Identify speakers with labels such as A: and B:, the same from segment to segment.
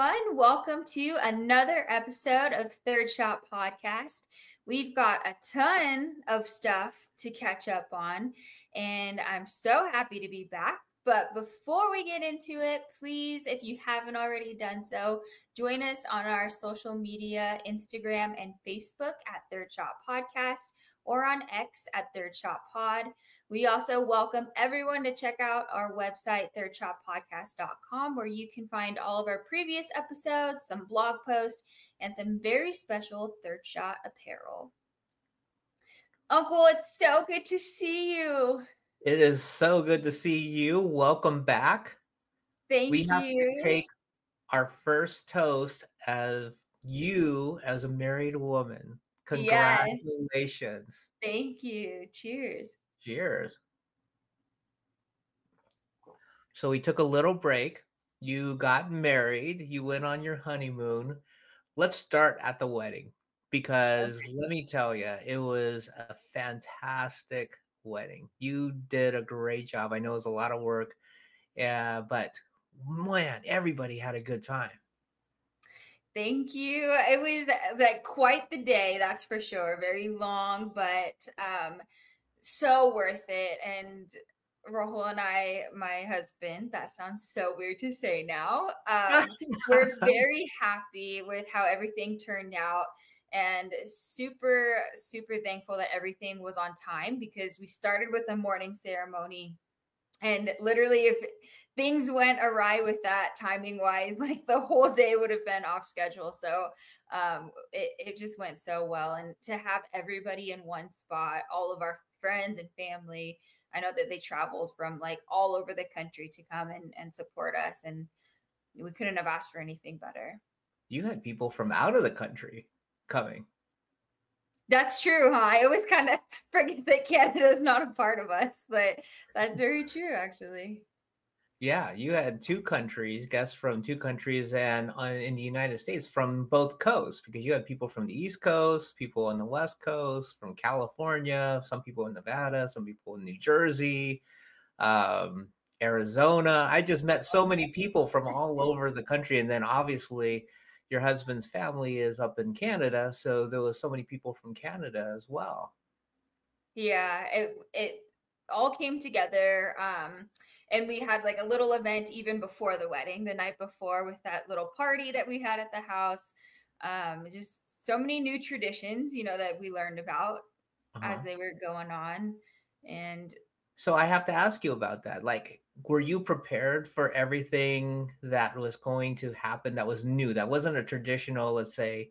A: everyone. Welcome to another episode of Third Shot Podcast. We've got a ton of stuff to catch up on, and I'm so happy to be back. But before we get into it, please, if you haven't already done so, join us on our social media, Instagram and Facebook at Third Shot Podcast, or on X at Third Shot Pod. We also welcome everyone to check out our website, thirdshotpodcast.com, where you can find all of our previous episodes, some blog posts, and some very special Third Shot apparel. Uncle, it's so good to see you.
B: It is so good to see you. Welcome back. We
A: Thank
B: have to
A: you.
B: take our first toast as you as a married woman.
A: Yes.
B: Congratulations.
A: Thank you. Cheers.
B: Cheers. So we took a little break. You got married. You went on your honeymoon. Let's start at the wedding because
A: Okay.
B: let me tell you, it was a fantastic wedding. You did a great job. I know it was a lot of work. Yeah, but man, everybody had a good time.
A: Thank you. It was like quite the day, that's for sure. Very long, but so worth it. And Rahul and I, my husband, that sounds so weird to say now. We're very happy with how everything turned out and super, super thankful that everything was on time because we started with a morning ceremony. And literally, if things went awry with that timing wise, like the whole day would have been off schedule. So it just went so well. And to have everybody in one spot, all of our friends and family, I know that they traveled from like all over the country to come and support us. And we couldn't have asked for anything better.
B: You had people from out of the country coming.
A: That's true, huh? I always kind of forget that Canada is not a part of us, but that's very true, actually.
B: Yeah, you had two countries, guests from two countries, and in the United States from both coasts, because you had people from the East Coast, people on the West Coast, from California, some people in Nevada, some people in New Jersey, um, Arizona. I just met so many people from all over the country, and then obviously your husband's family is up in Canada, so there was so many people from Canada as well.
A: Yeah, it all came together. And we had like a little event even before the wedding, the night before, with that little party that we had at the house. Just so many new traditions, that we learned about as
B: Uh-huh.
A: they were going on. And
B: So I have to ask you about that. Like, were you prepared for everything that was going to happen that was new? That wasn't a traditional, let's say,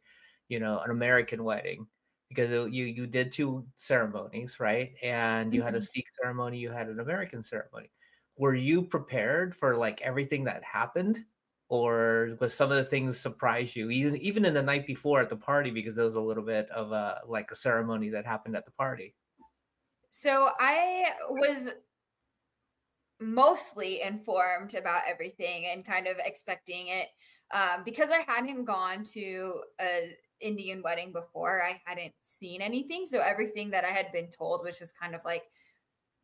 B: an American wedding, because you did two ceremonies, right? And you had a
A: Mhm.
B: Sikh ceremony, you had an American ceremony. Were you prepared for like everything that happened? Or was some of the things surprise you, even in the night before at the party, because there was a little bit of a ceremony that happened at the party?
A: So I was mostly informed about everything and kind of expecting it because I hadn't gone to a Indian wedding before. I hadn't seen anything, so everything that I had been told was just kind of like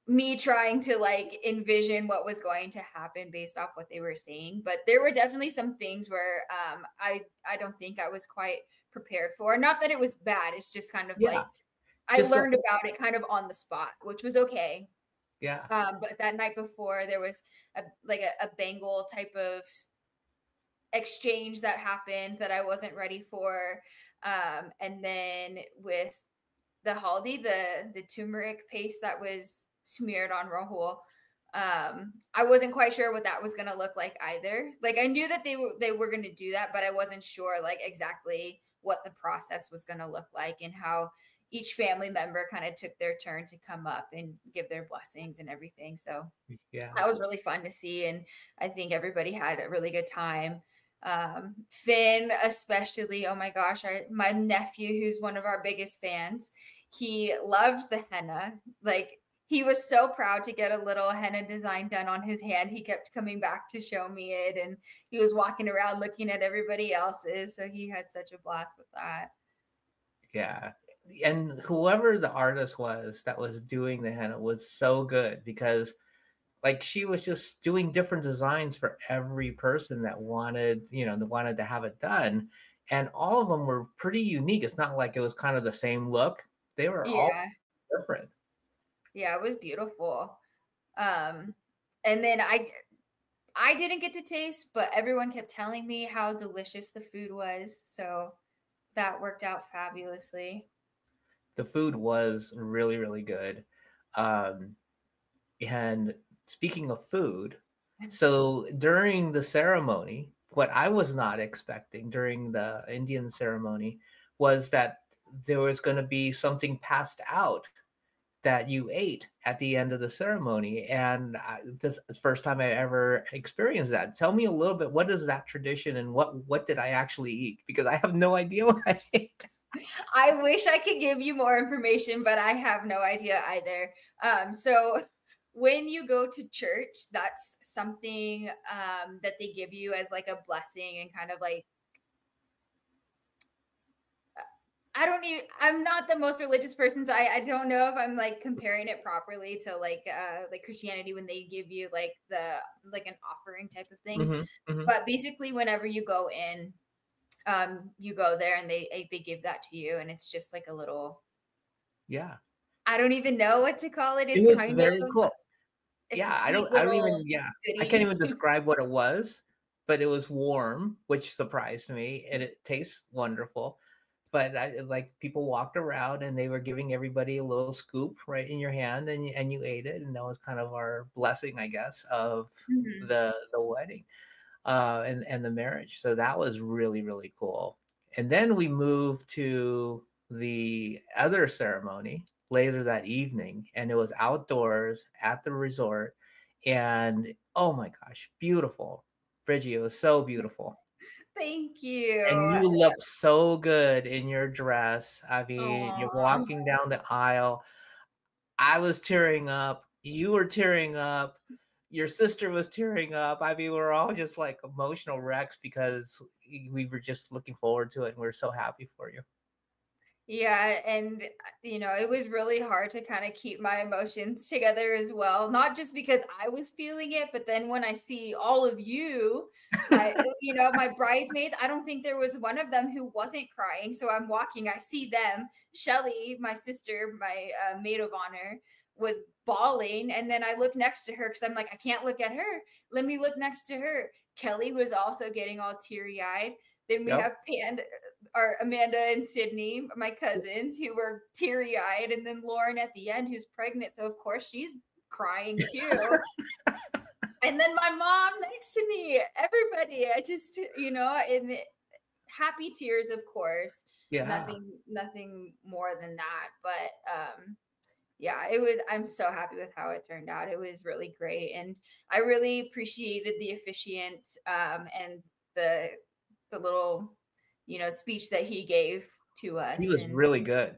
A: me trying to like envision what was going to happen based off what they were saying. But there were definitely some things where I don't think I was quite prepared for. Not that it was bad, it's just kind of
B: Yeah,
A: like I
B: just so
A: learned about it kind of on the spot, which was okay.
B: yeah.
A: But that night before, there was a bangle type of exchange that happened that I wasn't ready for. And then with the haldi, the turmeric paste that was smeared on Rahul, I wasn't quite sure what that was going to look like either. Like I knew that they were going to do that, but I wasn't sure like exactly what the process was going to look like and how each family member kind of took their turn to come up and give their blessings and everything. So
B: Yeah.
A: that was really fun to see. And I think everybody had a really good time. Finn, especially, oh my gosh, my nephew, who's one of our biggest fans, he loved the henna. Like, he was so proud to get a little henna design done on his hand. He kept coming back to show me it, and he was walking around looking at everybody else's. So he had such a blast with that.
B: Yeah. And whoever the artist was that was doing the henna was so good because Like she was just doing different designs for every person that wanted, that wanted to have it done. And all of them were pretty unique. It's not like it was kind of the same look. They were all
A: Yeah.
B: different.
A: Yeah, it was beautiful. Um, and then I didn't get to taste, but everyone kept telling me how delicious the food was. So that worked out fabulously.
B: The food was really, really good. Um, and speaking of food, so during the ceremony, what I was not expecting during the Indian ceremony was that there was going to be something passed out that you ate at the end of the ceremony. And this is the first time I ever experienced that. Tell me a little bit, what is that tradition and what did I actually eat? Because I have no idea what I ate.
A: I wish I could give you more information, but I have no idea either. So when you go to church, that's something that they give you as like a blessing and kind of like I'm not the most religious person, so I don't know if I'm like comparing it properly to like Christianity when they give you like the like an offering type of thing.
B: Hmm. Hmm.
A: But basically whenever you go in, you go there and they give that to you and it's just like a little
B: Yeah,
A: I don't even know what to call it.
B: it
A: It's
B: was
A: kind
B: very
A: of
B: cool.
A: it's a
B: Yeah,
A: cute
B: I don't
A: little
B: even, yeah, I can't
A: goodie.
B: even describe what it was, but it was warm, which surprised me, and it tastes wonderful. But like people walked around and they were giving everybody a little scoop right in your hand, and you ate it, and that was kind of our blessing, I guess, of
A: Mhm.
B: the wedding, and the marriage. So that was really, really cool. And then we moved to the other ceremony later that evening, and it was outdoors at the resort. And oh my gosh, beautiful. Bridgie, it was so beautiful.
A: Thank
B: And
A: you.
B: you look so good in your dress. I mean, you're
A: Aw.
B: walking down the aisle. I was tearing up. You were tearing up. Your sister was tearing up. I mean, we're all just like emotional wrecks because we were just looking forward to it and we're so happy for you.
A: Yeah, and it was really hard to kind of keep my emotions together as well. Not just because I was feeling it, but then when I see all of you, my bridesmaids, I don't think there was one of them who wasn't crying. So I'm walking, I see them. Shelly, my sister, my maid of honor, was bawling, and then I look next to her because I'm like, I can't look at her. Let me look next to her. Kelly was also getting all teary eyed. Then we
B: Yep.
A: have Panda, or Amanda and Sydney, my cousins, who were teary eyed, and then Lauren at the end, who's pregnant. So, of course, she's crying too. And then my mom next to me, everybody. I just, in happy tears, of course.
B: Yeah.
A: Nothing more than that. But yeah, I'm so happy with how it turned out. It was really great. And I really appreciated the officiant and the the little speech that he gave to
B: He
A: us.
B: was
A: and
B: really good.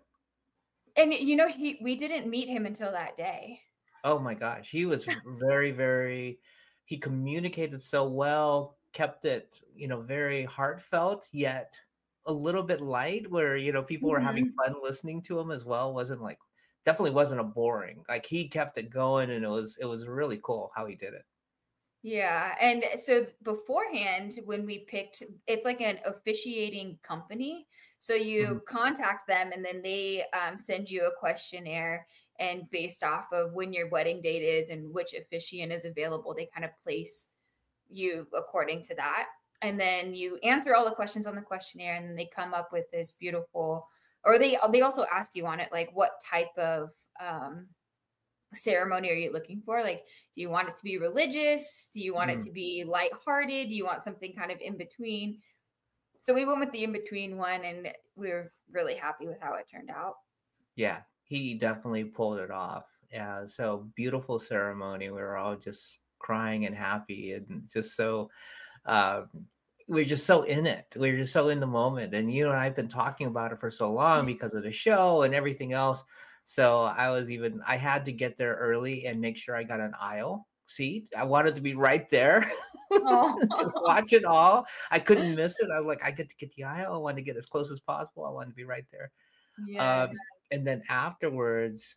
A: and he we didn't meet him until that day.
B: Oh my gosh, he was very, very, he communicated so well, kept it, very heartfelt, yet a little bit light, where, people were having
A: Mhm.
B: fun listening to him as well. Wasn't like, definitely wasn't a boring. Like he kept it going, and it was really cool how he did it.
A: Yeah, and so beforehand, when we picked, it's like an officiating company. So
B: Mhm.
A: you contact them, and then they send you a questionnaire, and based off of when your wedding date is and which officiant is available, they kind of place you according to that. And then you answer all the questions on the questionnaire, and then they come up with this beautiful, or they also ask you on it like what type of um, ceremony are you looking for? Like, do you want it to be religious? Do you want it
B: Mm.
A: to be lighthearted? Do you want something kind of in between? So we went with the in between one, and we were really happy with how it turned out.
B: Yeah, he definitely pulled it off. Yeah, so beautiful ceremony. We were all just crying and happy, and just so uh, we're just so in it. We're just so in the moment. And you and I have been talking about it for so long because of the show and everything else. So I had to get there early and make sure I got an aisle seat. I wanted to be right there
A: Oh,
B: to watch it all. I couldn't miss it. I was like, I get to get the aisle. I wanted to get as close as possible. I wanted to be right there. Um,
A: yes.
B: and then afterwards,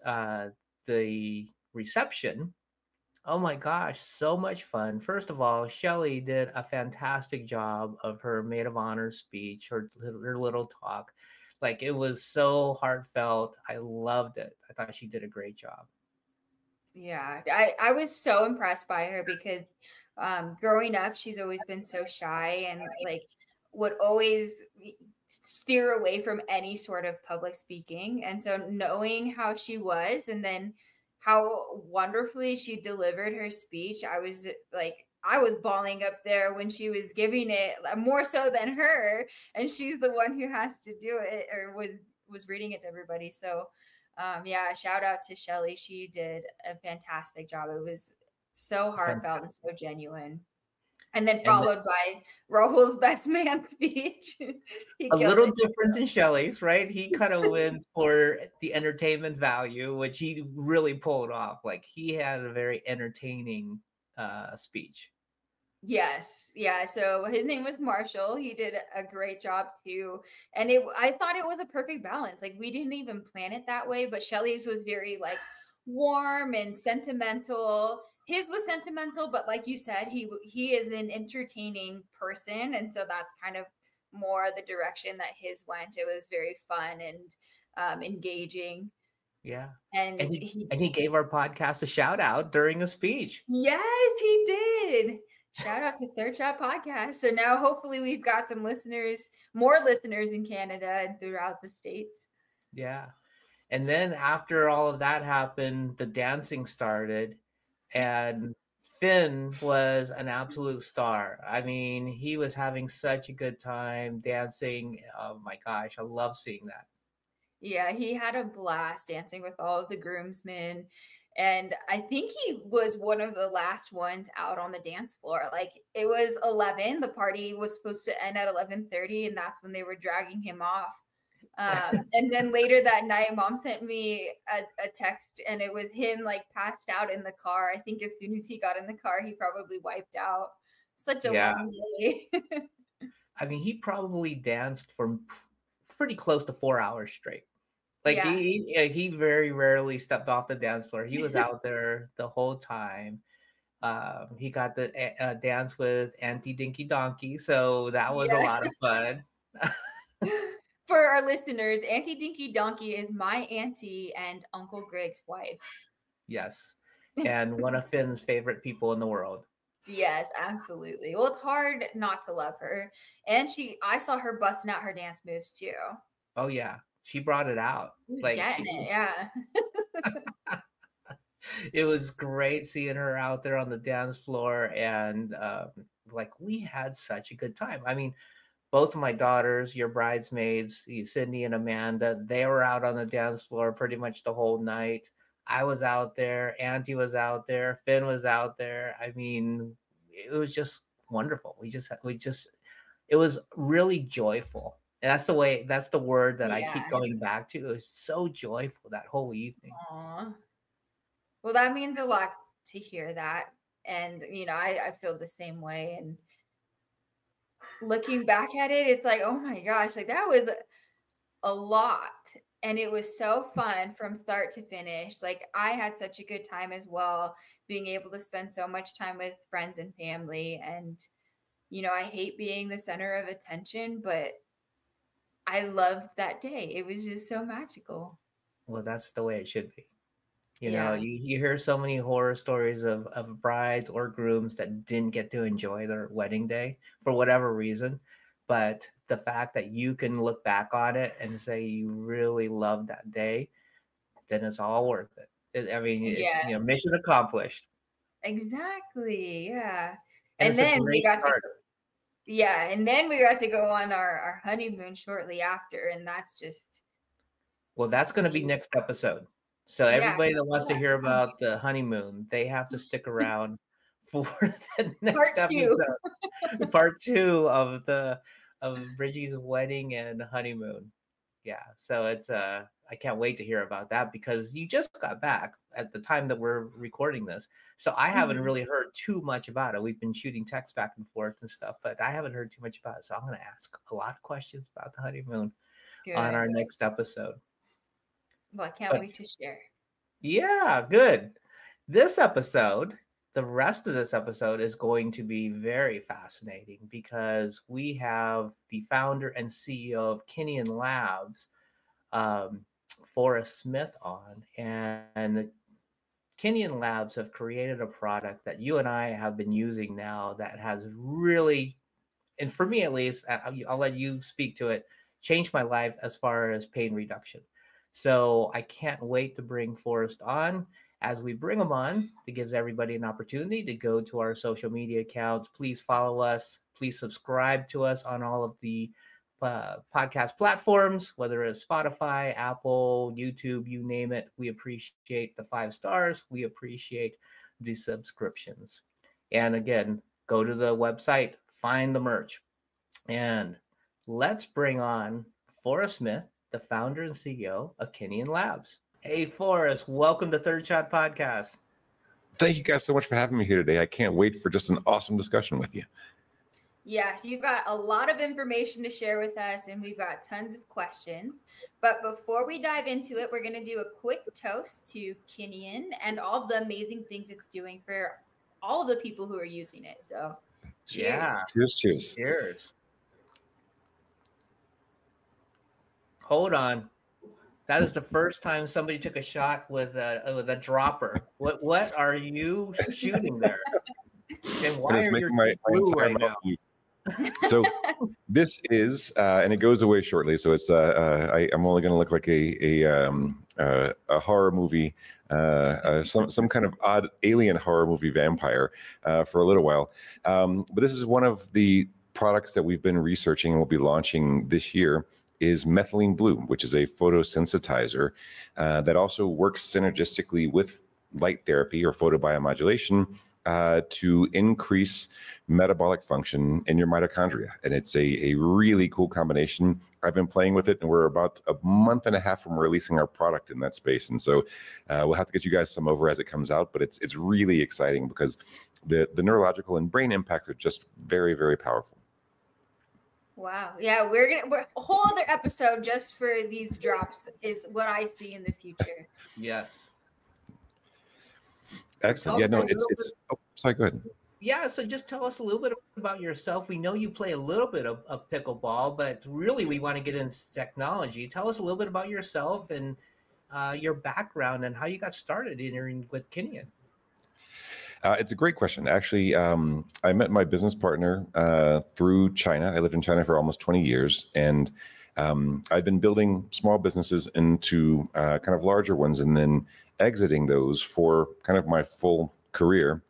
B: the reception, Oh my gosh, so much fun. First of all, Shelley did a fantastic job of her maid of honor speech, her little talk. Like it was so heartfelt. I loved it. I thought she did a great job.
A: Yeah, I was so impressed by her because growing up, she's always been so shy and like would always steer away from any sort of public speaking. And so knowing how she was and then how wonderfully she delivered her speech, I was like, I was bawling up there when she was giving it more so than her. And she's the one who has to do it or was reading it to everybody. So yeah, shout out to Shelly. She did a fantastic job. It was so heartfelt and so genuine. And then
B: And
A: followed by Rahul's best man speech. He
B: a
A: killed
B: little
A: it.
B: different than Shelley's, right? He kind of went for the entertainment value, which he really pulled off. Like he had a very entertaining speech.
A: Yes, yeah. So his name was Marshall. He did a great job too, and I thought it was a perfect balance. Like we didn't even plan it that way, but Shelley's was very like warm and sentimental. His was sentimental, but like you said, he is an entertaining person, and so that's kind of more the direction that his went. It was very fun and engaging,
B: Yeah.
A: and
B: And he
A: he
B: and he gave our podcast a shout out during a speech.
A: yes, he did. Shout out to Third Shot Podcast. So now hopefully we've got some listeners, more listeners in Canada and throughout the states.
B: Yeah. And then after all of that happened, the dancing started, and Finn was an absolute star. I mean, he was having such a good time dancing. Oh my gosh, I love seeing that.
A: Yeah, he had a blast dancing with all of the groomsmen. And I think he was one of the last ones out on the dance floor. Like it was 11, the party was supposed to end at 11:30, and that's when they were dragging him off. And then later that night, mom sent me a text and it was him like passed out in the car. I think as soon as he got in the car, he probably wiped out. Such a
B: Yeah.
A: long day.
B: I mean, he probably danced for pretty close to 4 hours straight. Like
A: Yeah.
B: he very rarely stepped off the dance floor. He was out there the whole time. He got the dance with Auntie Dinky Donkey, so that was a
A: Yeah.
B: lot of fun.
A: For our listeners, Auntie Dinky Donkey is my auntie and Uncle Greg's wife.
B: Yes, and one of Finn's favorite people in the world.
A: Yes, absolutely. Well, it's hard not to love her. And I saw her busting out her dance moves too.
B: Oh yeah, she brought it out.
A: She was
B: Like
A: getting it. Yeah.
B: it was great seeing her out there on the dance floor, and like we had such a good time. I mean, both of my daughters, your bridesmaids, Sydney and Amanda, they were out on the dance floor pretty much the whole night. I was out there, Auntie was out there, Finn was out there. I mean, it was just wonderful. It was really joyful. And that's the word that I keep
A: Yeah.
B: going back to. It was so joyful that whole evening.
A: Aw. Well, that means a lot to hear that. And, I feel the same way. And looking back at it, it's like, oh my gosh, like that was a lot. And it was so fun from start to finish. Like I had such a good time as well, being able to spend so much time with friends and family. And, I hate being the center of attention, but I loved that day. It was just so magical.
B: Well, that's the way it should be.
A: Yeah.
B: You hear so many horror stories of brides or grooms that didn't get to enjoy their wedding day for whatever reason. But the fact that you can look back on it and say you really loved that day, then it's all worth it. I mean,
A: Yeah,
B: mission accomplished.
A: exactly. Yeah.
B: And
A: And
B: it's a
A: then we
B: great
A: got to
B: start.
A: go, yeah, and then we got to go on our honeymoon shortly after, and that's just
B: Well, that's going to be next episode. So
A: yeah,
B: everybody that
A: yeah,
B: wants to hear about the honeymoon, they have to stick around for the
A: part
B: next
A: two.
B: episode. Part two of Bridgie's wedding and honeymoon. Yeah, so it's I can't wait to hear about that because you just got back at the time that we're recording this. So I haven't
A: Mhm.
B: really heard too much about it. We've been shooting text back and forth and stuff, but I haven't heard too much about it. So I'm going to ask a lot of questions about the honeymoon on
A: Good.
B: our next episode.
A: Well, I can't
B: But
A: wait to share.
B: yeah, good. This episode the rest of this episode is going to be very fascinating because we have the founder and CEO of Kineon Labs, um, Forrest Smith, on. And Kineon Labs have created a product that you and I have been using now that has really, and for me at least, I'll let you speak to it, changed my life as far as pain reduction. So I can't wait to bring Forrest on. As we bring him on, it gives everybody an opportunity to go to our social media accounts. Please follow us. Please subscribe to us on all of the podcast platforms, whether it's Spotify, Apple, YouTube, you name it. We appreciate the 5 stars. We appreciate the subscriptions. And again, go to the website, find the merch. And let's bring on Forrest Smith, the founder and CEO of Kineon Labs. Hey, Forrest, welcome to Third Shot Podcast.
C: Thank you guys so much for having me here today. I can't wait for just an awesome discussion with you.
A: Yeah, so you've got a lot of information to share with us, and we've got tons of questions. But before we dive into it, we're going to do a quick toast to Kineon and all of the amazing things it's doing for all of the people who are using it. So cheers.
B: Yeah.
C: Cheers.
B: Cheers. Hold on. That is the first time somebody took a shot with a dropper. What are you shooting there? And why are you blue right now?
C: So this is, and it goes away shortly. So it's, I'm only going to look like a horror movie, some kind of odd alien horror movie vampire for a little while. But this is one of the products that we've been researching and will be launching this year. Is methylene blue, which is a photosensitizer that also works synergistically with light therapy or photobiomodulation to increase metabolic function in your mitochondria. And it's a really cool combination. I've been playing with it, and we're about a month and a half from releasing our product in that space. And so we'll have to get you guys some over as it comes out, but it's really exciting because the neurological and brain impacts are just very, very powerful.
A: Wow. Yeah, we're a whole other episode just for these drops is what I see in the future.
B: Yes.
C: Excellent. Yeah, no, it's sorry, go ahead.
B: Yeah, so just tell us a little bit about yourself. We know you play a little bit of pickleball, but really we want to get into technology. Tell us a little bit about yourself and your background and how you got started with Kineon.
C: It's a great question. Actually, I met my business partner through China. I lived in China for almost 20 years, and I've been building small businesses into kind of larger ones and then exiting those for kind of my full career.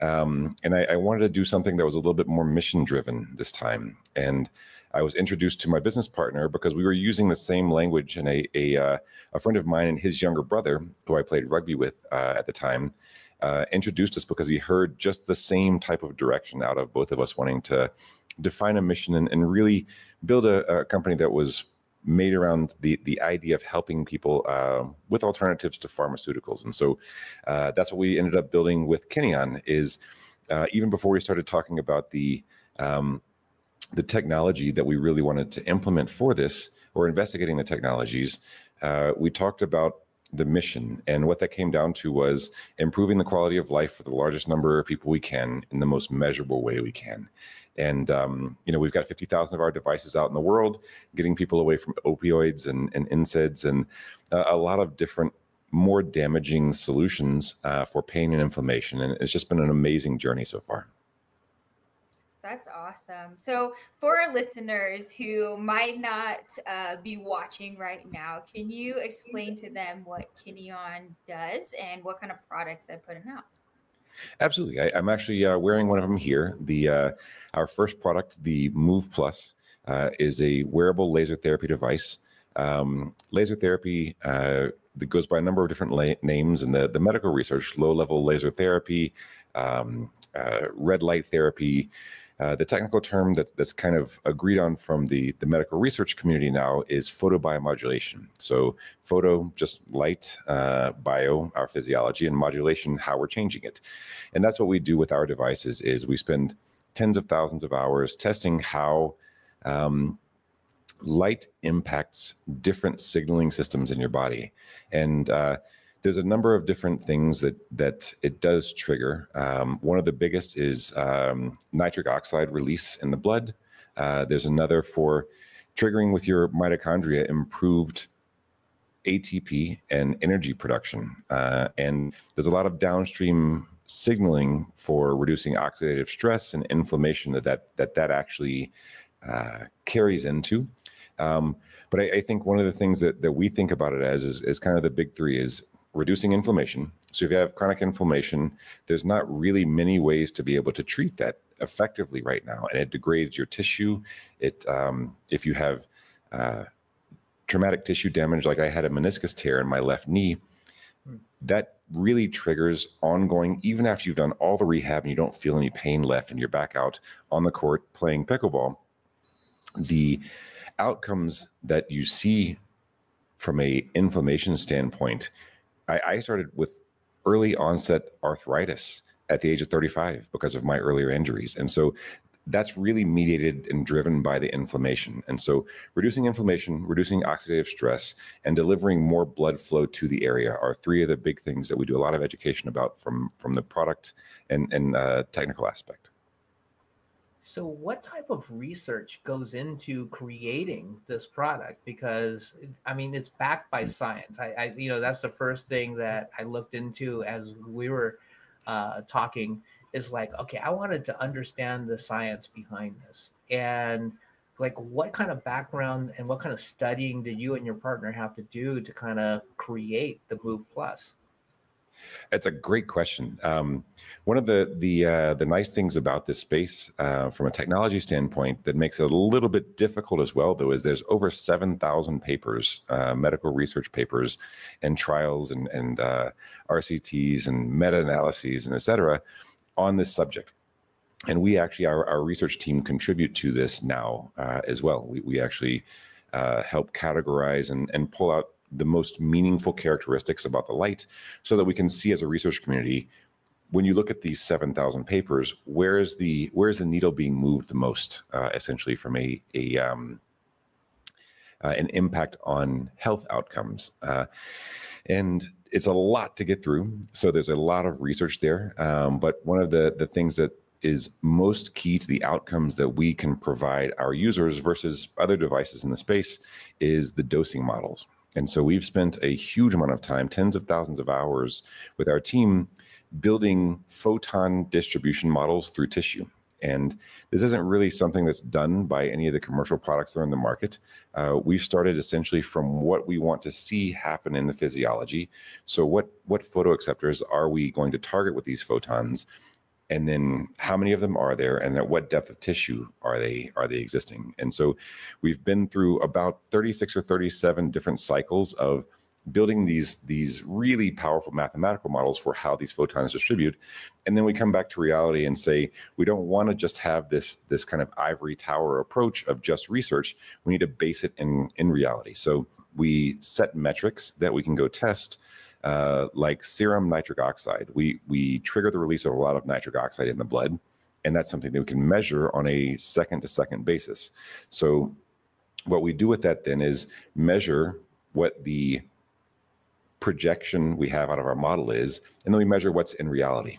C: And I wanted to do something that was a little bit more mission-driven this time. And I was introduced to my business partner because we were using the same language, and a friend of mine and his younger brother, who I played rugby with at the time, introduced us because he heard just the same type of direction out of both of us wanting to define a mission and really build a company that was made around the idea of helping people with alternatives to pharmaceuticals. And so that's what we ended up building with Kineon is even before we started talking about the technology that we really wanted to implement for this or investigating the technologies, we talked about the mission, and what that came down to was improving the quality of life for the largest number of people we can in the most measurable way we can. And we've got 50,000 of our devices out in the world, getting people away from opioids and NSAIDs and a lot of different more damaging solutions for pain and inflammation. And it's just been an amazing journey so far.
A: That's awesome. So for our listeners who might not be watching right now, can you explain to them what Kineon does and what kind of products they're putting out?
C: Absolutely. I'm actually wearing one of them here. Our first product, the Move Plus, is a wearable laser therapy device. Laser therapy that goes by a number of different names in the medical research: low-level laser therapy, red light therapy. The technical term that's kind of agreed on from the medical research community now is photobiomodulation. So photo, just light, bio, our physiology, and modulation, how we're changing it. And that's what we do with our devices is we spend tens of thousands of hours testing how light impacts different signaling systems in your body. And there's a number of different things that it does trigger. One of the biggest is nitric oxide release in the blood. There's another for triggering with your mitochondria improved ATP and energy production. And there's a lot of downstream signaling for reducing oxidative stress and inflammation that actually carries into. But I think one of the things that we think about it as is kind of the big three is reducing inflammation. So if you have chronic inflammation, there's not really many ways to be able to treat that effectively right now, and it degrades your tissue. If you have traumatic tissue damage, like I had a meniscus tear in my left knee, that really triggers ongoing, even after you've done all the rehab and you don't feel any pain left and you're back out on the court playing pickleball. The outcomes that you see from a inflammation standpoint, I started with early onset arthritis at the age of 35 because of my earlier injuries. And so that's really mediated and driven by the inflammation. And so reducing inflammation, reducing oxidative stress, and delivering more blood flow to the area are three of the big things that we do a lot of education about from the product and technical aspect.
B: So what type of research goes into creating this product? Because I mean, it's backed by science. I that's the first thing that I looked into as we were talking, is like, okay, I wanted to understand the science behind this. And like, what kind of background and what kind of studying did you and your partner have to do to kind of create the Move Plus?
C: That's a great question. One of the nice things about this space from a technology standpoint that makes it a little bit difficult as well, though, is there's over 7,000 papers, medical research papers and trials and RCTs and meta-analyses and et cetera on this subject. And we actually, our research team contribute to this now as well. We actually help categorize and pull out the most meaningful characteristics about the light so that we can see as a research community, when you look at these 7,000 papers, where is the needle being moved the most, essentially from an impact on health outcomes. And it's a lot to get through. So there's a lot of research there. But one of the things that is most key to the outcomes that we can provide our users versus other devices in the space is the dosing models. And so we've spent a huge amount of time, tens of thousands of hours with our team building photon distribution models through tissue. And this isn't really something that's done by any of the commercial products that are in the market. We've started essentially from what we want to see happen in the physiology. So what photoacceptors are we going to target with these photons? And then how many of them are there, and at what depth of tissue are they existing? And so we've been through about 36 or 37 different cycles of building these really powerful mathematical models for how these photons distribute. And then we come back to reality and say, we don't want to just have this kind of ivory tower approach of just research. We need to base it in reality. So we set metrics that we can go test, like serum nitric oxide. We trigger the release of a lot of nitric oxide in the blood, and that's something that we can measure on a second-to-second basis. So what we do with that then is measure what the projection we have out of our model is, and then we measure what's in reality.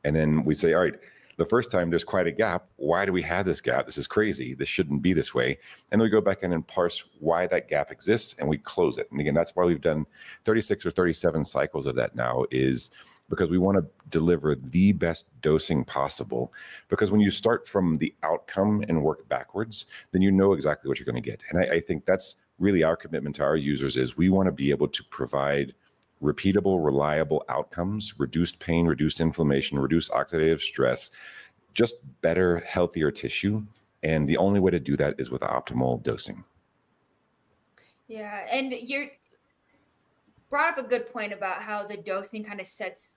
C: And then we say, all right, the first time there's quite a gap. Why do we have this gap? This is crazy. This shouldn't be this way. And then we go back in and parse why that gap exists, and we close it. And again, that's why we've done 36 or 37 cycles of that now, is because we want to deliver the best dosing possible. Because when you start from the outcome and work backwards, then you know exactly what you're going to get. And I think that's really our commitment to our users, is we want to be able to provide repeatable, reliable outcomes, reduced pain, reduced inflammation, reduced oxidative stress, just better, healthier tissue. And the only way to do that is with optimal dosing.
A: Yeah, and you brought up a good point about how the dosing kind of sets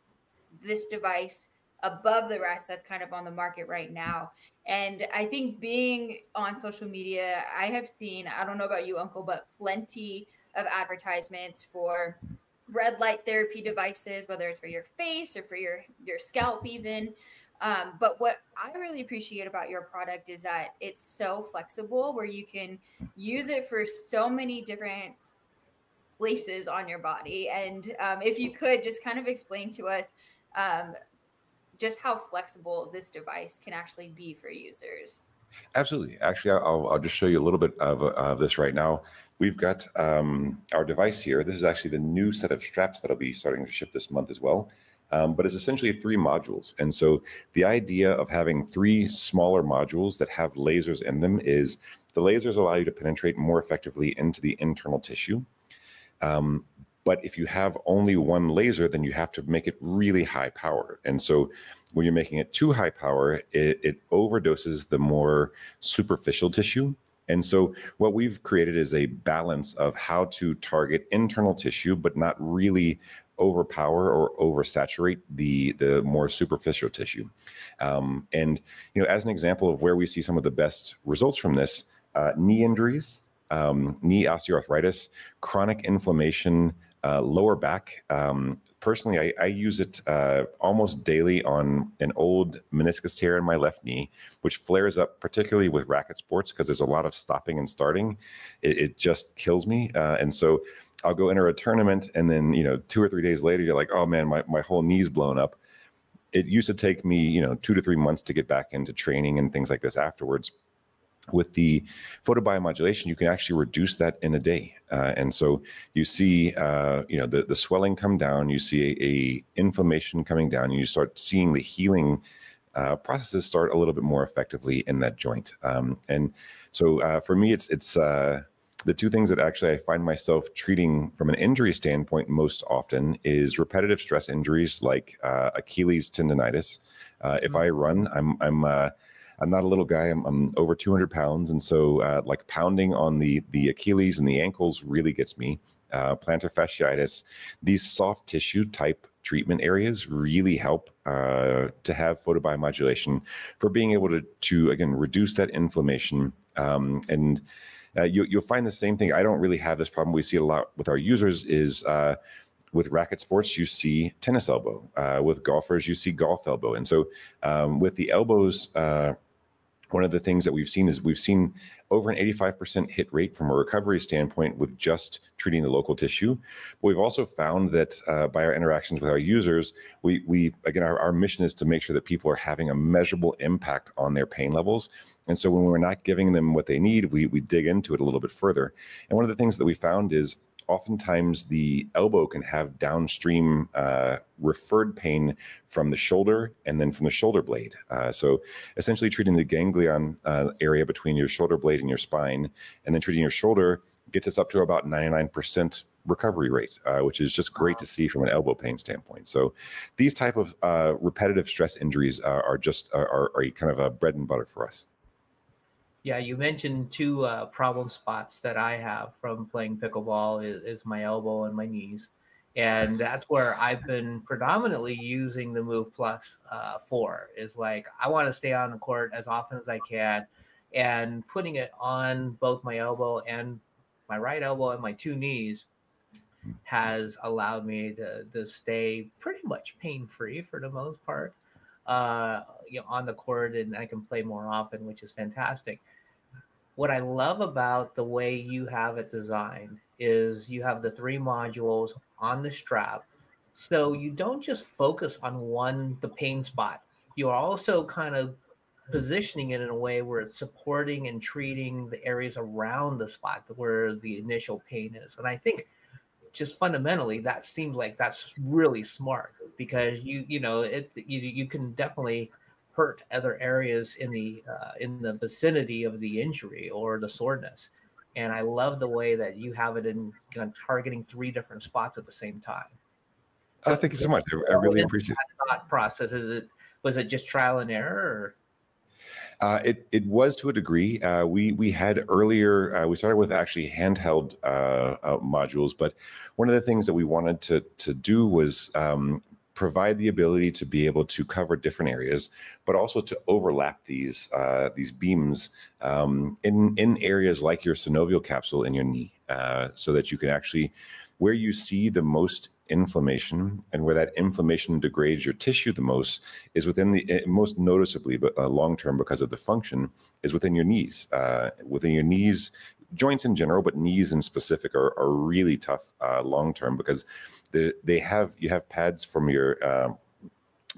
A: this device above the rest that's kind of on the market right now. And I think being on social media, I have seen, I don't know about you, Uncle, but plenty of advertisements for red light therapy devices, whether it's for your face or for your scalp even. But what I really appreciate about your product is that it's so flexible, where you can use it for so many different places on your body. And if you could just kind of explain to us just how flexible this device can actually be for users.
C: Absolutely. Actually, I'll just show you a little bit of this right now. We've got our device here. This is actually the new set of straps that'll be starting to ship this month as well. But it's essentially 3 modules. And so the idea of having 3 smaller modules that have lasers in them is the lasers allow you to penetrate more effectively into the internal tissue. But if you have only one laser, then you have to make it really high power. And so when you're making it too high power, it overdoses the more superficial tissue. And so what we've created is a balance of how to target internal tissue, but not really overpower or oversaturate the more superficial tissue. And as an example of where we see some of the best results from this, knee injuries, knee osteoarthritis, chronic inflammation, lower back. Personally, I use it almost daily on an old meniscus tear in my left knee, which flares up particularly with racket sports because there's a lot of stopping and starting. It just kills me. And so I'll go enter a tournament and then, 2 or 3 days later, you're like, oh man, my whole knee's blown up. It used to take me, 2 to 3 months to get back into training and things like this afterwards. With the photobiomodulation, you can actually reduce that in a day. And so you see, the swelling come down, you see a inflammation coming down, and you start seeing the healing processes start a little bit more effectively in that joint. And so for me, it's the 2 things that actually I find myself treating from an injury standpoint most often is repetitive stress injuries like Achilles tendonitis. If I run, I'm not a little guy. I'm over 200 pounds. And so like pounding on the Achilles and the ankles really gets me. Plantar fasciitis, these soft tissue type treatment areas really help to have photobiomodulation for being able to again, reduce that inflammation. And you'll find the same thing. I don't really have this problem. We see a lot with our users is with racket sports, you see tennis elbow. With golfers, you see golf elbow. And so with the elbows, one of the things that we've seen is we've seen over an 85% hit rate from a recovery standpoint with just treating the local tissue. But we've also found that by our interactions with our users, we again, our mission is to make sure that people are having a measurable impact on their pain levels. And so when we're not giving them what they need, we dig into it a little bit further. And one of the things that we found is oftentimes the elbow can have downstream referred pain from the shoulder and then from the shoulder blade. So essentially treating the ganglion area between your shoulder blade and your spine, and then treating your shoulder gets us up to about 99% recovery rate, which is just great to see from an elbow pain standpoint. So these type of repetitive stress injuries are kind of a bread and butter for us.
B: Yeah, you mentioned 2 problem spots that I have from playing pickleball is my elbow and my knees. And that's where I've been predominantly using the Move Plus for, is like, I want to stay on the court as often as I can, and putting it on both my elbow and my right elbow and my 2 knees has allowed me to stay pretty much pain-free for the most part, on the court, and I can play more often, which is fantastic. What I love about the way you have it designed is you have the 3 modules on the strap. So you don't just focus on the pain spot. You're also kind of positioning it in a way where it's supporting and treating the areas around the spot where the initial pain is. And I think just fundamentally, that seems like that's really smart, because you can definitely hurt other areas in the vicinity of the injury or the soreness. And I love the way that you have it in targeting 3 different spots at the same time.
C: Oh, thank you so much. I really appreciate
B: that thought process. Was it just trial and error? Or?
C: It was to a degree. We had earlier, we started with actually handheld modules, but one of the things that we wanted to do was provide the ability to be able to cover different areas, but also to overlap these beams in areas like your synovial capsule in your knee, so that you can actually, where you see the most inflammation and where that inflammation degrades your tissue the most is within the, most noticeably, but long-term because of the function, is within your knees. Within your knees, joints in general, but knees in specific are really tough long term, because you have pads from your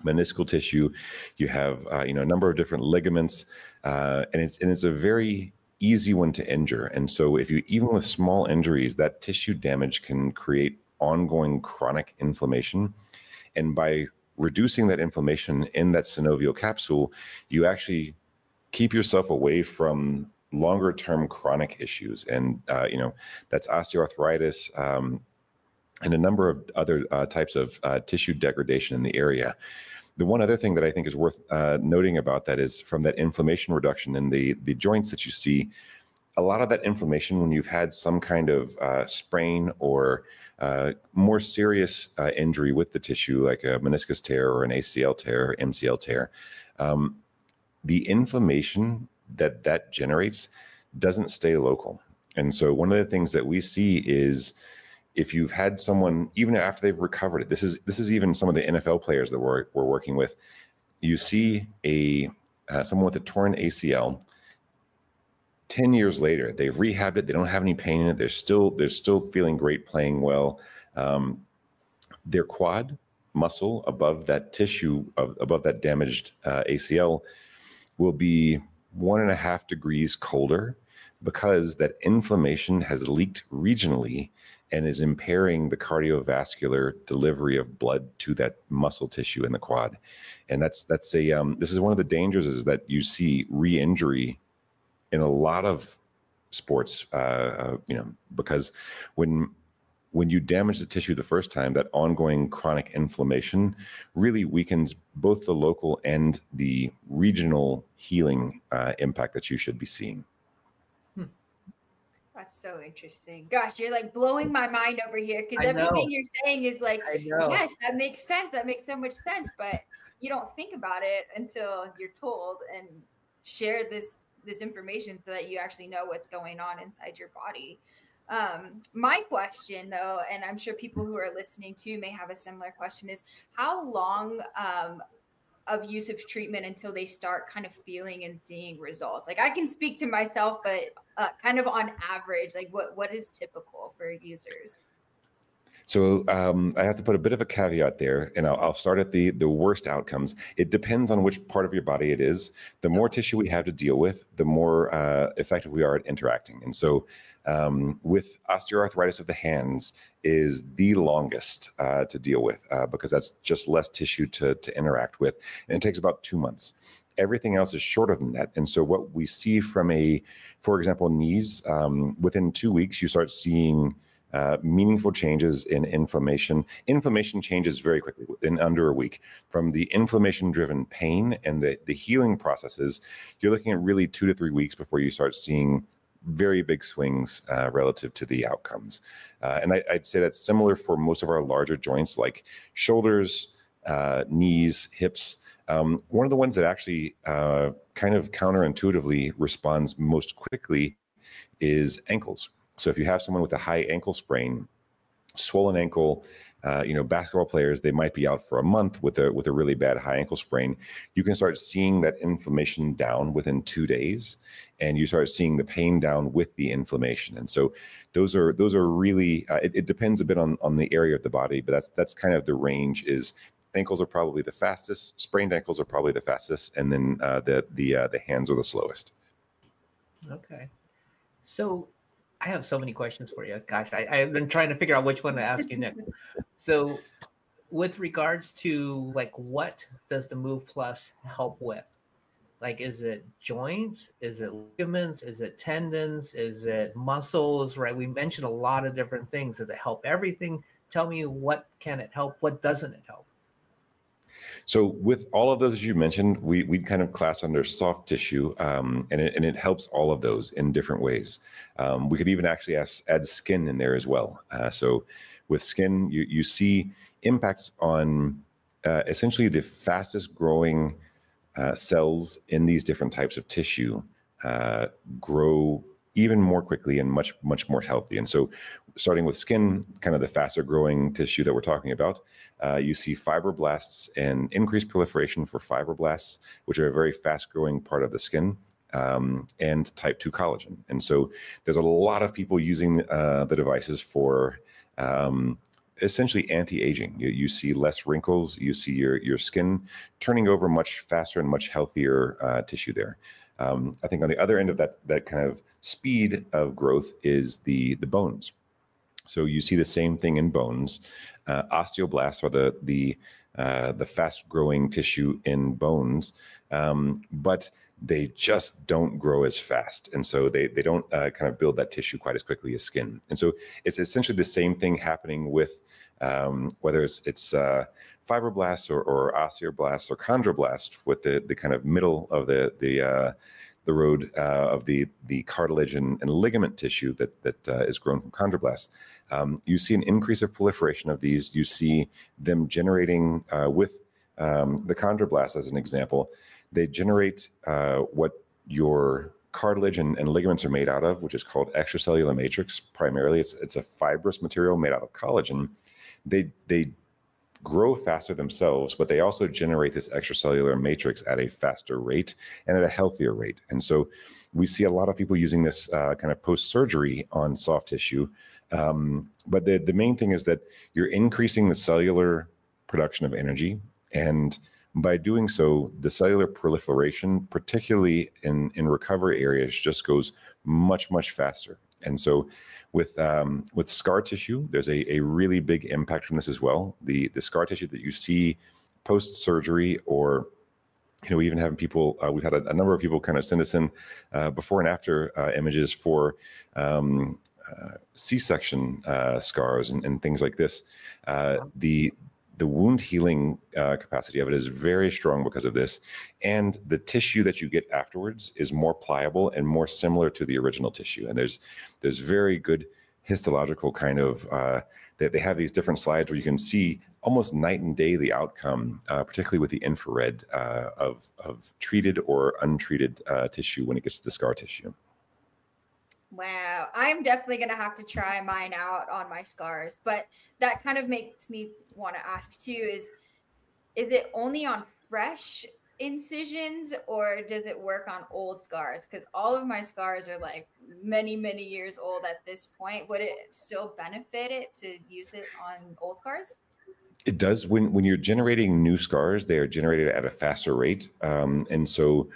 C: meniscal tissue, you have a number of different ligaments, and it's a very easy one to injure. And so if you, even with small injuries, that tissue damage can create ongoing chronic inflammation. And by reducing that inflammation in that synovial capsule, you actually keep yourself away from longer term chronic issues. And that's osteoarthritis, and a number of other types of tissue degradation in the area. The one other thing that I think is worth noting about that is, from that inflammation reduction in the joints that you see, a lot of that inflammation, when you've had some kind of sprain or more serious injury with the tissue, like a meniscus tear or an ACL tear or MCL tear, the inflammation that generates doesn't stay local. And so one of the things that we see is, if you've had someone, even after they've recovered it, this is even some of the NFL players that we're working with, you see someone with a torn ACL, 10 years later, they've rehabbed it, they don't have any pain in it, they're still feeling great, playing well. Their quad muscle above that tissue, above that damaged ACL, will be 1.5 degrees colder, because that inflammation has leaked regionally and is impairing the cardiovascular delivery of blood to that muscle tissue in the quad. And this is one of the dangers, is that you see re-injury in a lot of sports, because when you damage the tissue the first time, that ongoing chronic inflammation really weakens both the local and the regional healing impact that you should be seeing.
A: That's so interesting. Gosh, you're like blowing my mind over here, because everything you're saying is like, yes, that makes sense. That makes so much sense. But you don't think about it until you're told and share this information, so that you actually know what's going on inside your body. My question, though, and I'm sure people who are listening too may have a similar question, is how long of use of treatment until they start kind of feeling and seeing results? Like, I can speak to myself, but kind of on average, like what is typical for users?
C: So I have to put a bit of a caveat there, and I'll start at the worst outcomes. It depends on which part of your body it is. The more tissue we have to deal with, the more effective we are at interacting. And so with osteoarthritis of the hands is the longest to deal with, because that's just less tissue to interact with. And it takes about 2 months. Everything else is shorter than that. And so what we see from for example, knees, within 2 weeks, you start seeing meaningful changes in inflammation. Inflammation changes very quickly, in under a week. From the inflammation-driven pain and the healing processes, you're looking at really 2 to 3 weeks before you start seeing very big swings relative to the outcomes. And I'd say that's similar for most of our larger joints, like shoulders, knees, hips. One of the ones that actually kind of counterintuitively responds most quickly is ankles. So if you have someone with a high ankle sprain, swollen ankle, basketball players, they might be out for a month with a really bad high ankle sprain. You can start seeing that inflammation down within 2 days, and you start seeing the pain down with the inflammation. And so those are really, it depends a bit on the area of the body, but that's kind of the range. Is ankles are probably the fastest, sprained ankles are probably the fastest, and then the hands are the slowest.
B: Okay. So I have so many questions for you. Gosh, I've been trying to figure out which one to ask you next. So with regards to, like, what does the Move Plus help with? Like, is it joints? Is it ligaments? Is it tendons? Is it muscles, right? We mentioned a lot of different things. Does it help everything? Tell me, what can it help? What doesn't it help?
C: So with all of those, as you mentioned, we kind of class under soft tissue, and it helps all of those in different ways. We could even actually add skin in there as well. So with skin, you see impacts on essentially the fastest growing cells in these different types of tissue grow even more quickly and much more healthy. And so starting with skin, kind of the faster growing tissue that we're talking about, you see fibroblasts and increased proliferation for fibroblasts, which are a very fast growing part of the skin. and type 2 collagen. And so there's a lot of people using the devices for essentially anti-aging. You see less wrinkles, you see your skin turning over much faster and much healthier tissue there. I think on the other end of that kind of speed of growth is the bones. So you see the same thing in bones. Osteoblasts are the fast-growing tissue in bones, but they just don't grow as fast. And so they don't kind of build that tissue quite as quickly as skin. And so it's essentially the same thing happening with whether it's fibroblasts or osteoblasts or chondroblasts, with the kind of middle of the road of the cartilage and ligament tissue that is grown from chondroblasts. You see an increase of proliferation of these. You see them generating with the chondroblasts, as an example. They generate what your cartilage and ligaments are made out of, which is called extracellular matrix. Primarily, it's a fibrous material made out of collagen. They grow faster themselves, but they also generate this extracellular matrix at a faster rate and at a healthier rate. And so we see a lot of people using this kind of post-surgery on soft tissue. But the main thing is that you're increasing the cellular production of energy, and by doing so, the cellular proliferation, particularly in recovery areas, just goes much, much faster. And so with scar tissue, there's a really big impact from this as well. The scar tissue that you see post-surgery, or even having people, we've had a number of people kind of send us in before and after images for C-section scars and things like this. The wound healing capacity of it is very strong because of this, and the tissue that you get afterwards is more pliable and more similar to the original tissue. And there's very good histological kind of they have these different slides where you can see almost night and day the outcome, particularly with the infrared of treated or untreated tissue when it gets to the scar tissue.
A: Wow. I'm definitely going to have to try mine out on my scars, but that kind of makes me want to ask too, is it only on fresh incisions, or does it work on old scars? Because all of my scars are like many, many years old at this point. Would it still benefit it to use it on old scars?
C: It does. When you're generating new scars, they are generated at a faster rate. And so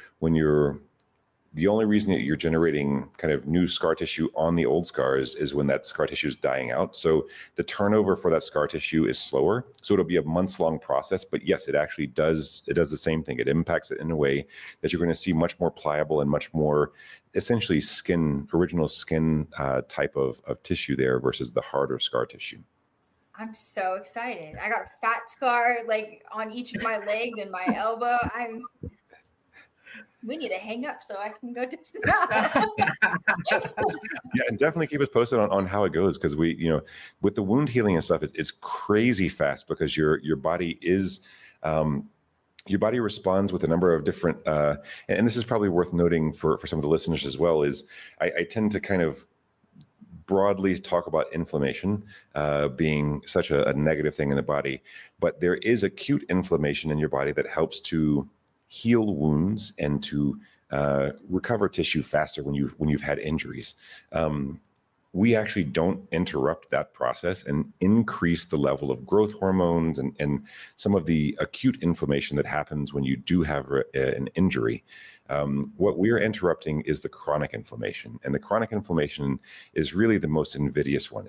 C: the only reason that you're generating kind of new scar tissue on the old scars is when that scar tissue is dying out. So the turnover for that scar tissue is slower. So it'll be a months-long process. But yes, it actually does. It does the same thing. It impacts it in a way that you're going to see much more pliable and much more essentially original skin type of tissue there versus the harder scar tissue.
A: I'm so excited. I got a fat scar like on each of my legs and my elbow. We need to hang up so I can go to
C: Yeah, and definitely keep us posted on how it goes, because with the wound healing and stuff, it's crazy fast, because your body is your body responds with a number of different and this is probably worth noting for some of the listeners as well, is I tend to kind of broadly talk about inflammation being such a negative thing in the body, but there is acute inflammation in your body that helps to heal wounds and to recover tissue faster when you've had injuries. We actually don't interrupt that process and increase the level of growth hormones and some of the acute inflammation that happens when you do have an injury. What we're interrupting is the chronic inflammation, and the chronic inflammation is really the most invidious one.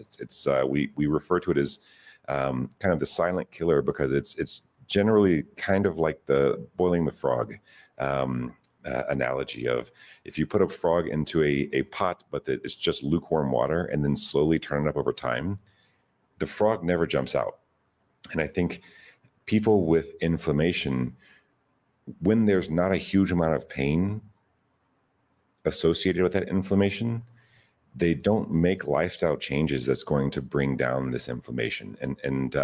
C: We refer to it as kind of the silent killer, because it's generally kind of like the boiling the frog analogy of, if you put a frog into a pot, but it's just lukewarm water, and then slowly turn it up over time, the frog never jumps out. And I think people with inflammation, when there's not a huge amount of pain associated with that inflammation, they don't make lifestyle changes that's going to bring down this inflammation. And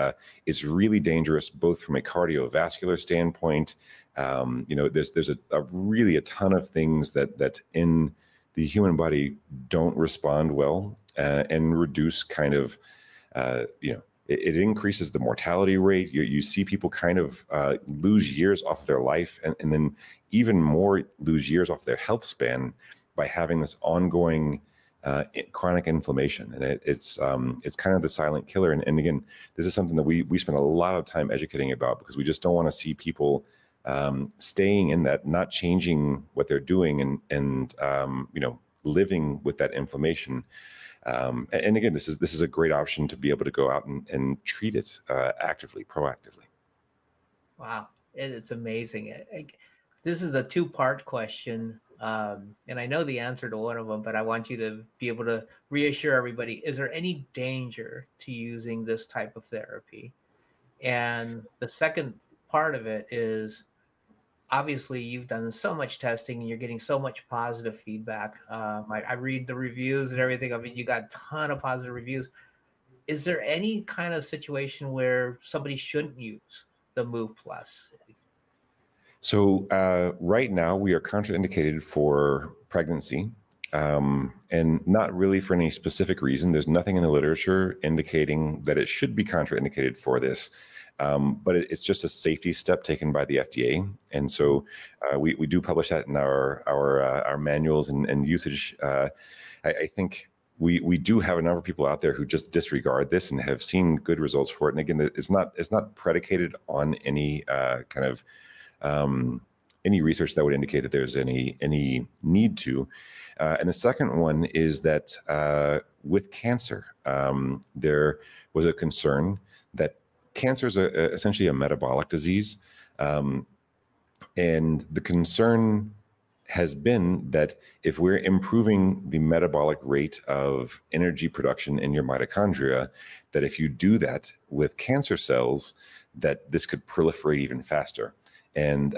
C: it's really dangerous, both from a cardiovascular standpoint. There's a ton of things that in the human body don't respond well and reduce kind of, it increases the mortality rate. You see people kind of lose years off of their life, and then even more lose years off their health span by having this ongoing chronic inflammation. And it's kind of the silent killer. And again, this is something that we spend a lot of time educating about, because we just don't want to see people staying in that, not changing what they're doing, and living with that inflammation. And again, this is a great option to be able to go out and treat it actively, proactively.
B: Wow, it's amazing. This is a two-part question, and I know the answer to one of them, but I want you to be able to reassure everybody: is there any danger to using this type of therapy? And the second part of it is, obviously you've done so much testing and you're getting so much positive feedback. I read the reviews and everything. I mean, you got a ton of positive reviews. Is there any kind of situation where somebody shouldn't use the Move Plus?
C: So right now we are contraindicated for pregnancy, and not really for any specific reason. There's nothing in the literature indicating that it should be contraindicated for this. But it's just a safety step taken by the FDA, and so we do publish that in our manuals and usage. I think we do have a number of people out there who just disregard this and have seen good results for it. And again, it's not predicated on any kind of any research that would indicate that there's any need to. And the second one is that with cancer, there was a concern that cancer is essentially a metabolic disease. And the concern has been that if we're improving the metabolic rate of energy production in your mitochondria, that if you do that with cancer cells, that this could proliferate even faster. And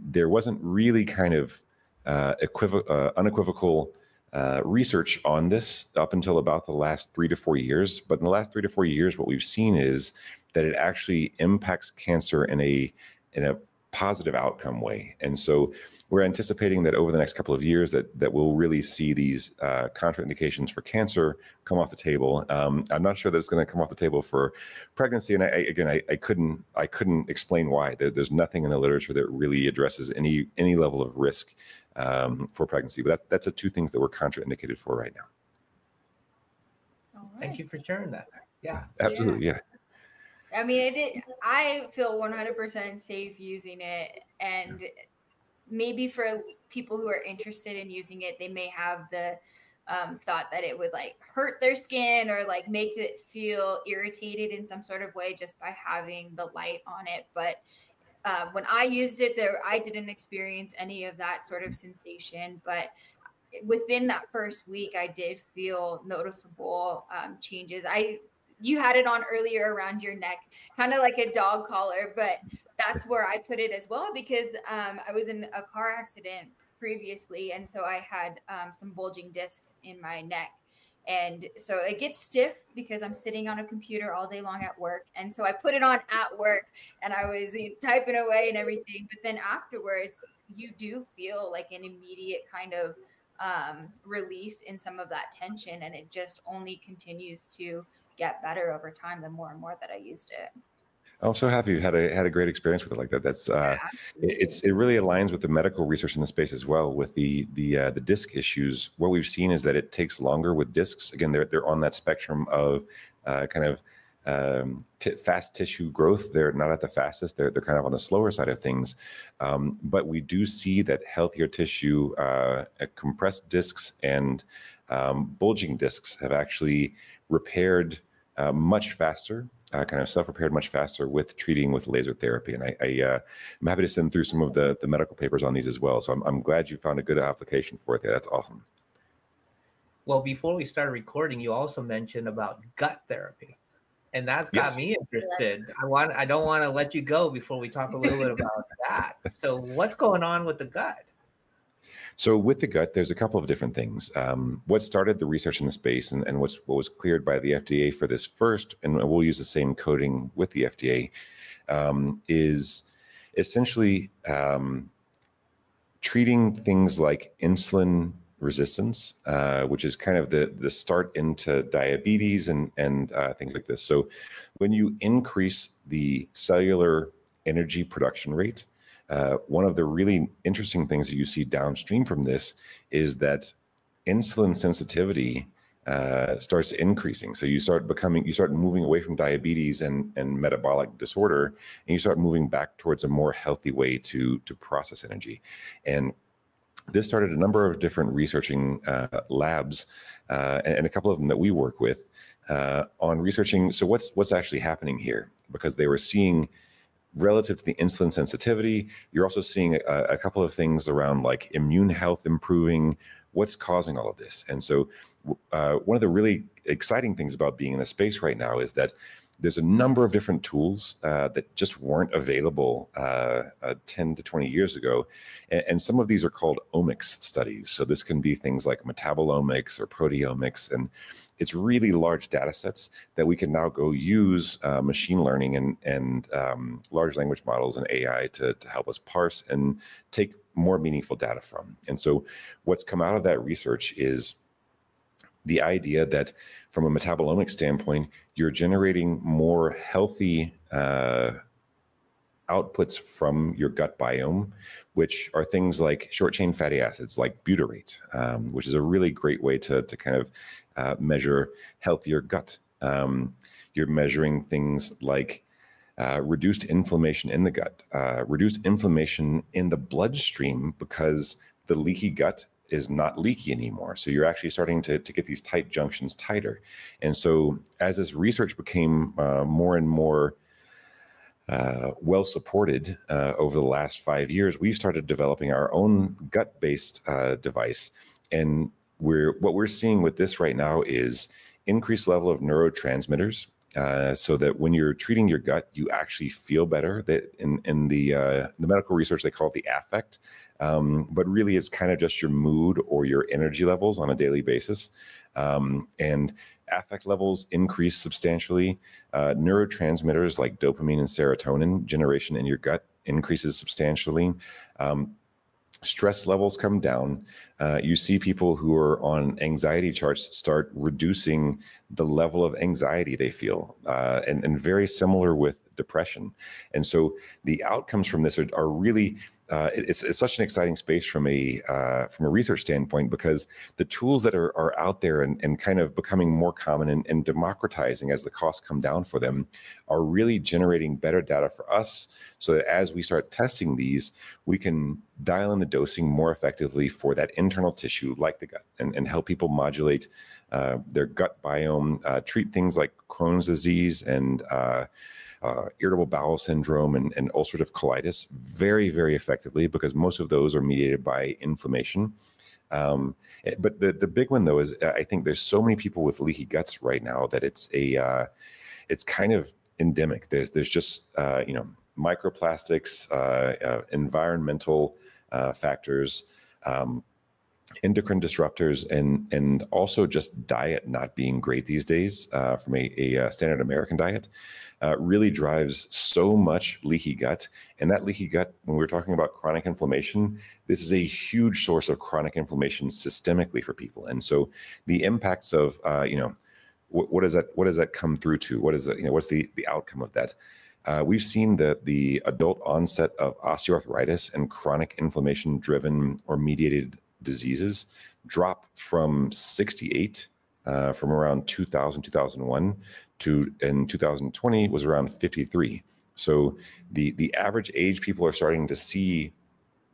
C: there wasn't really kind of unequivocal research on this up until about the last 3 to 4 years. But in the last 3 to 4 years, what we've seen is that it actually impacts cancer in a positive outcome way. And so we're anticipating that over the next couple of years that we'll really see these contraindications for cancer come off the table. I'm not sure that it's going to come off the table for pregnancy. And I couldn't explain why. There's nothing in the literature that really addresses any level of risk for pregnancy. But that's the two things that we're contraindicated for right now.
A: All right.
B: Thank you for sharing that. Yeah,
C: absolutely. Yeah.
A: I mean, I feel 100% safe using it, and maybe for people who are interested in using it, they may have the thought that it would like hurt their skin or like make it feel irritated in some sort of way just by having the light on it. But when I used it, I didn't experience any of that sort of sensation. But within that first week, I did feel noticeable changes. You had it on earlier around your neck, kind of like a dog collar, but that's where I put it as well, because I was in a car accident previously. And so I had some bulging discs in my neck. And so it gets stiff because I'm sitting on a computer all day long at work. And so I put it on at work and I was typing away and everything. But then afterwards, you do feel like an immediate kind of release in some of that tension. And it just only continues to get better over time the more and more that I used it.
C: I'm so happy you had a great experience with it like that. That's it really aligns with the medical research in the space as well. With the disc issues, what we've seen is that it takes longer with discs. Again, they're on that spectrum of fast tissue growth. They're not at the fastest. They're kind of on the slower side of things. But we do see that healthier tissue, compressed discs and bulging discs have actually repaired much faster, kind of self-repaired much faster with treating with laser therapy. And I'm happy to send through some of the medical papers on these as well. So I'm glad you found a good application for it there. That's awesome.
B: Well, before we started recording, you also mentioned about gut therapy. And that's got me interested. I don't want to let you go before we talk a little bit about that. So what's going on with the gut?
C: So with the gut, there's a couple of different things. What started the research in the space and what was cleared by the FDA for this first, and we'll use the same coding with the FDA, is essentially treating things like insulin resistance, which is kind of the start into diabetes and things like this. So when you increase the cellular energy production rate, one of the really interesting things that you see downstream from this is that insulin sensitivity starts increasing. So you start moving away from diabetes and metabolic disorder, and you start moving back towards a more healthy way to process energy. And this started a number of different researching labs, and a couple of them that we work with on researching. So what's actually happening here? Because they were seeing, relative to the insulin sensitivity, you're also seeing a couple of things around like immune health improving. What's causing all of this? And so one of the really exciting things about being in the space right now is that there's a number of different tools that just weren't available 10 to 20 years ago. And some of these are called omics studies. So this can be things like metabolomics or proteomics. And it's really large data sets that we can now go use machine learning and large language models and AI to help us parse and take more meaningful data from. And so what's come out of that research is the idea that from a metabolomic standpoint, you're generating more healthy outputs from your gut biome, which are things like short chain fatty acids like butyrate, which is a really great way to kind of measure healthier gut. You're measuring things like reduced inflammation in the gut, reduced inflammation in the bloodstream because the leaky gut is not leaky anymore. So you're actually starting to get these tight junctions tighter. And so as this research became more and more well supported over the last 5 years, we've started developing our own gut-based device. And what we're seeing with this right now is increased level of neurotransmitters, so that when you're treating your gut, you actually feel better. That in the medical research, they call it the affect, but really it's kind of just your mood or your energy levels on a daily basis. And affect levels increase substantially. Neurotransmitters like dopamine and serotonin generation in your gut increases substantially. Stress levels come down. You see people who are on anxiety charts start reducing the level of anxiety they feel, and very similar with depression. And so the outcomes from this are really, it's such an exciting space from a research standpoint, because the tools that are out there and kind of becoming more common and democratizing as the costs come down for them are really generating better data for us, so that as we start testing these, we can dial in the dosing more effectively for that internal tissue like the gut, and help people modulate their gut biome, treat things like Crohn's disease and irritable bowel syndrome and ulcerative colitis very, very effectively, because most of those are mediated by inflammation. But the big one, though, is I think there's so many people with leaky guts right now that it's kind of endemic. There's just microplastics, environmental factors, endocrine disruptors, and also just diet not being great these days from a standard American diet really drives so much leaky gut. And that leaky gut, when we're talking about chronic inflammation, this is a huge source of chronic inflammation systemically for people. And so the impacts of what does that come through to? What is it, what's the outcome of that? We've seen that the adult onset of osteoarthritis and chronic inflammation driven or mediated diseases drop from 68 from around 2000, 2001 to in 2020 was around 53. So the average age people are starting to see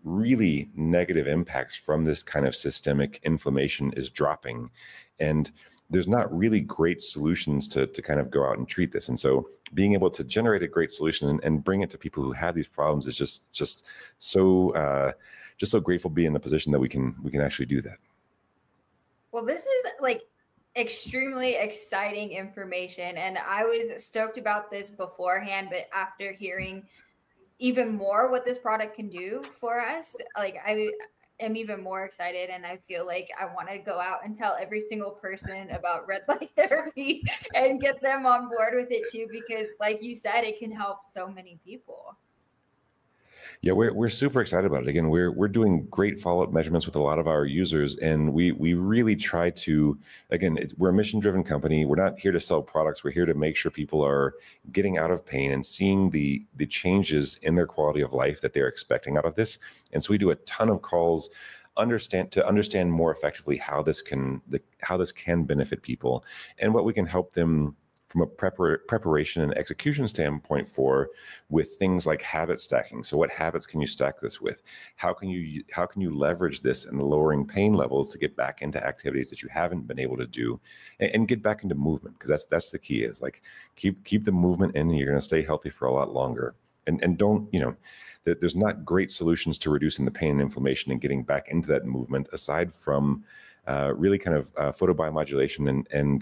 C: really negative impacts from this kind of systemic inflammation is dropping. And there's not really great solutions to kind of go out and treat this. And so being able to generate a great solution and bring it to people who have these problems is just so grateful to be in the position that we can actually do that.
A: Well, this is like extremely exciting information, and I was stoked about this beforehand, but after hearing even more what this product can do for us, like I am even more excited, and I feel like I want to go out and tell every single person about red light therapy and get them on board with it too, because like you said, it can help so many people.
C: Yeah, we're super excited about it. Again, we're doing great follow-up measurements with a lot of our users, and we really try to, again, we're a mission-driven company. We're not here to sell products. We're here to make sure people are getting out of pain and seeing the changes in their quality of life that they're expecting out of this. And so we do a ton of calls to understand more effectively how this can benefit people and what we can help them from a preparation and execution standpoint for, with things like habit stacking. So what habits can you stack this with? How can you leverage this in lowering pain levels to get back into activities that you haven't been able to do, and get back into movement? Because that's the key, is like keep the movement in, and you're going to stay healthy for a lot longer. And don't, there's not great solutions to reducing the pain and inflammation and getting back into that movement aside from really kind of photobiomodulation, and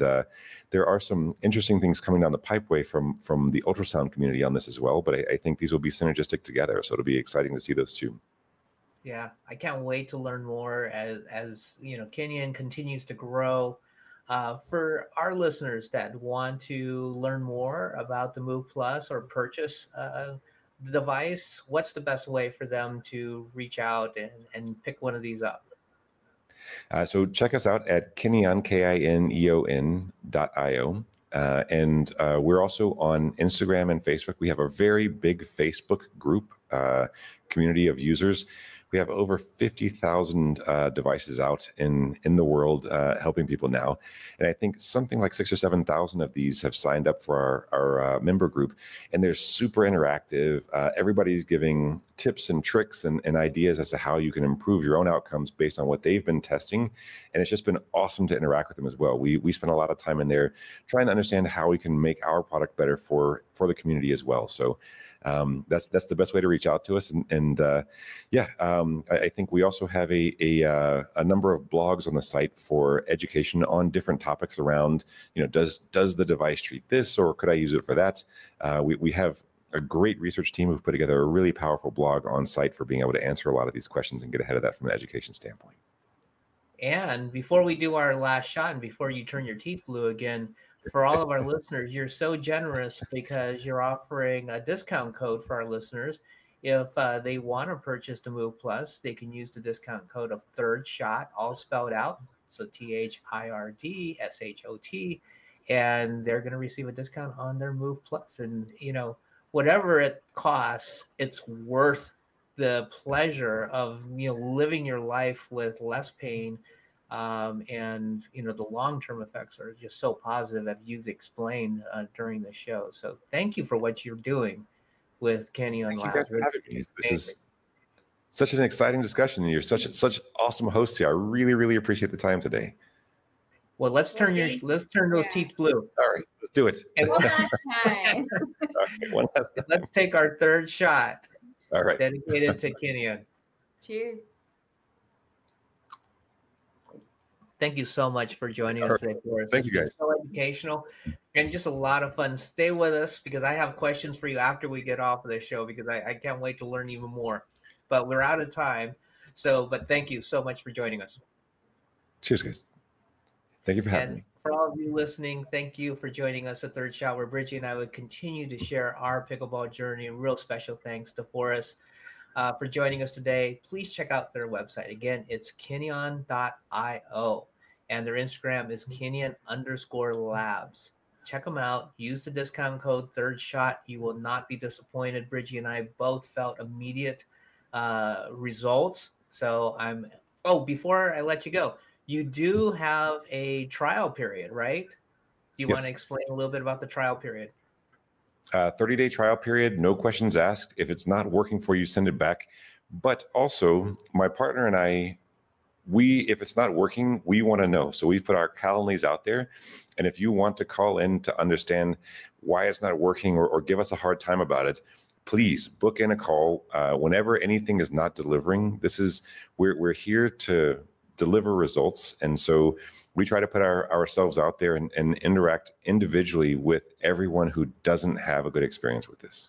C: there are some interesting things coming down the pipeway from the ultrasound community on this as well. But I think these will be synergistic together, so it'll be exciting to see those two.
B: Yeah, I can't wait to learn more as Kineon continues to grow. For our listeners that want to learn more about the Move Plus or purchase the device, what's the best way for them to reach out and pick one of these up?
C: So check us out at Kineon, Kineon.io. And we're also on Instagram and Facebook. We have a very big Facebook group community of users. We have over 50,000 devices out in the world helping people now. And I think something like 6,000 or 7,000 of these have signed up for our member group. And they're super interactive. Everybody's giving tips and tricks and ideas as to how you can improve your own outcomes based on what they've been testing. And it's just been awesome to interact with them as well. We spend a lot of time in there trying to understand how we can make our product better for the community as well. So that's the best way to reach out to us. I think we also have a number of blogs on the site for education on different topics around, does the device treat this, or could I use it for that? We have a great research team who've put together a really powerful blog on site for being able to answer a lot of these questions and get ahead of that from an education standpoint.
B: And before we do our last shot, and before you turn your teeth blue again, for all of our listeners, you're so generous because you're offering a discount code for our listeners. If they want to purchase the Move Plus, they can use the discount code of Third Shot, all spelled out. So THIRDSHOT, and they're going to receive a discount on their Move Plus. And, whatever it costs, it's worth the pleasure of, living your life with less pain. And the long-term effects are just so positive, as you've explained during the show. So thank you for what you're doing with Kineon Labs.
C: This is such an exciting discussion, and you're such awesome hosts here. I really, really appreciate the time today.
B: Well, let's turn those teeth blue.
C: All right, let's do it.
A: And one last time.
C: One last time.
B: Let's take our third shot.
C: All right.
B: Dedicated to Kineon.
A: Cheers.
B: Thank you so much for joining us today, Forrest.
C: Thank you, guys.
B: So educational and just a lot of fun. Stay with us because I have questions for you after we get off of the show, because I can't wait to learn even more. But we're out of time. But thank you so much for joining us.
C: Cheers, guys. Thank you for having me.
B: For all of you listening, thank you for joining us at Third Shot, where Bridgie and I would continue to share our pickleball journey. Real special thanks to Forrest for joining us today. Please check out their website. Again, it's Kineon.io, and their Instagram is Kineon_labs. Check them out. Use the discount code Third Shot. You will not be disappointed. Bridgie and I both felt immediate results. So before I let you go, you do have a trial period, right? Do you want to explain a little bit about the trial period?
C: 30-day trial period, no questions asked. If it's not working for you, send it back. But also, my partner and I, if it's not working, we want to know. So we've put our Calendlies out there. And if you want to call in to understand why it's not working or give us a hard time about it, please book in a call. Whenever anything is not delivering, we're here to deliver results. And so we try to put ourselves out there and interact individually with everyone who doesn't have a good experience with this.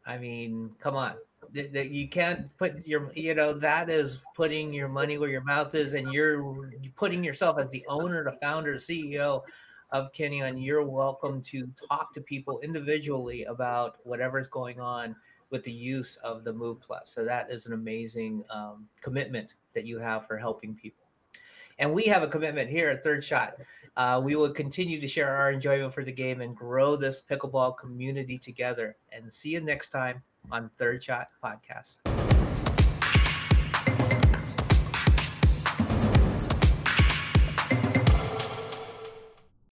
B: I mean, come on. You can't put that is putting your money where your mouth is, and you're putting yourself as the owner, the founder, CEO of Kineon. You're welcome to talk to people individually about whatever's going on. with the use of the Move Plus. So that is an amazing commitment that you have for helping people. And we have a commitment here at Third Shot. We will continue to share our enjoyment for the game and grow this pickleball community together. And see you next time on Third Shot Podcast.